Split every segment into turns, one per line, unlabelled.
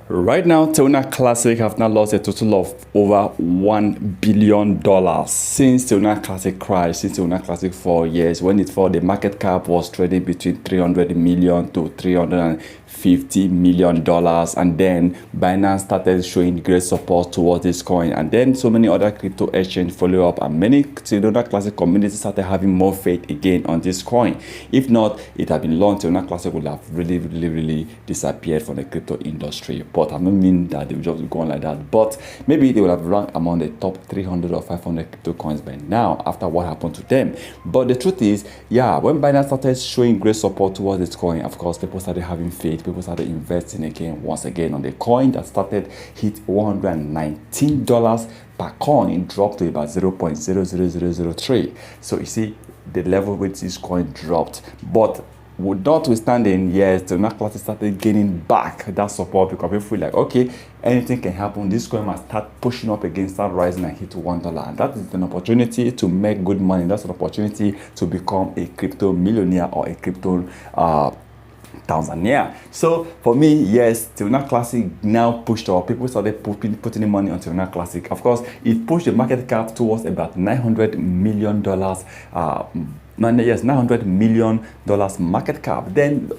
Right now, Terra Classic have now lost a total of over $1 billion since Terra Classic crashed, since Terra Classic 4 years. When it fell, the market cap was trading between $300 million to $350 million. And then Binance started showing great support towards this coin. And then so many other crypto exchanges follow up, and many Terra Classic communities started having more faith again on this coin. If not, it had been long, Terra Classic would have really disappeared from the crypto industry. But I don't mean that they will just go on like that. But maybe they will have ranked among the top 300 or 500 crypto coins by now after what happened to them. But the truth is, yeah, when Binance started showing great support towards this coin, of course, people started having faith. People started investing again, once again, on the coin that started hit $119 per coin, dropped to about 0.00003. So you see the level which this coin dropped. But notwithstanding, yes, the Terra started gaining back that support because people feel like, okay, anything can happen. This coin must start pushing up again, start rising and hit $1. And that is an opportunity to make good money. That's an opportunity to become a crypto millionaire or a crypto Tanzania. So for me, yes, Terra Classic now pushed up. People started putting money on Terra Classic. Of course, it pushed the market cap towards about $900 million. Yes, $900 million market cap. Then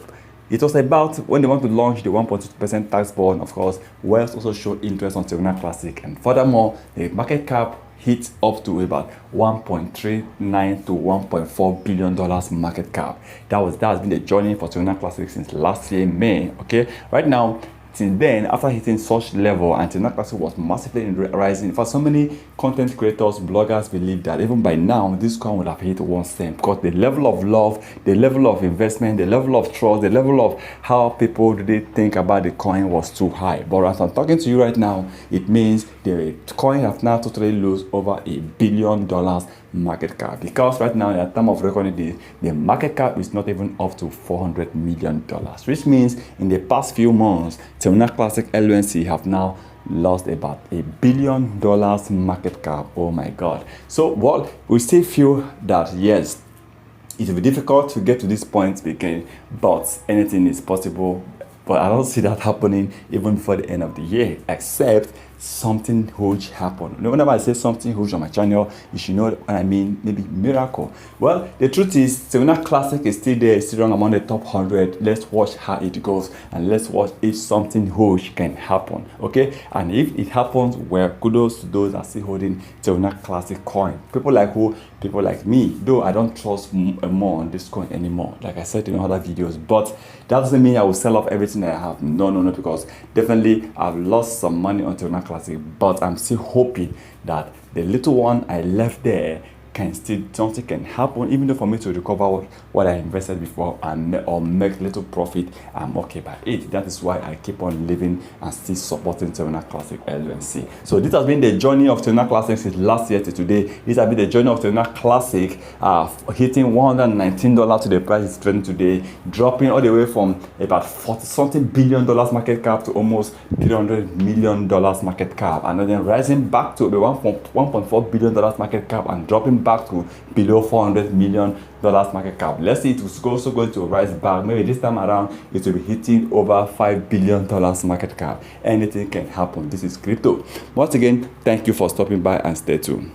it was about when they want to launch the 1.2% tax bond. Of course, Wells also showed interest on Terra Classic, and furthermore, the market cap hit up to about $1.39 to $1.4 billion market cap. That has been the journey for Terra Classic since last year May. Okay, right now, since then, after hitting such level, and Terra Classic was massively rising. For so many content creators, bloggers believe that even by now, this coin would have hit 1 cent, because the level of love, the level of investment, the level of trust, the level of how people really think about the coin was too high. But as I'm talking to you right now, it means the coin have now totally lost over $1 billion market cap, because right now, at the time of recording, the market cap is not even up to $400 million, which means in the past few months, Terra Classic LNC have now lost about $1 billion market cap. Oh my God. So, well, we still feel that yes, it will be difficult to get to this point again, but anything is possible. But I don't see that happening even before the end of the year, except something huge happen. Whenever I say something huge on my channel, you should know what I mean, maybe miracle. Well, the truth is, Terra Classic is still there, still among the top 100. Let's watch how it goes, and let's watch if something huge can happen. Okay, and if it happens, well, kudos to those that are still holding Terra Classic coin. People like who? People like me. Though I don't trust more on this coin anymore, like I said in other videos. But that doesn't mean I will sell off everything that I have. No, because definitely I've lost some money on Terra Classic, but I'm still hoping that the little one I left there can still, something can happen, even though for me to recover what I invested before or make little profit, I'm okay by it. That is why I keep on living and still supporting Terra Classic LNC. So this has been the journey of Terra Classic since last year to today. This has been the journey of Terra Classic, hitting $119 to the price it's trading today, dropping all the way from about $40-something billion market cap to almost $300 million market cap, and then rising back to the $1.4 billion market cap and dropping back to below $400 million market cap. Let's see, it was also going to rise back. Maybe this time around it will be hitting over $5 billion market cap. Anything can happen. This is crypto. Once again, thank you for stopping by and stay tuned.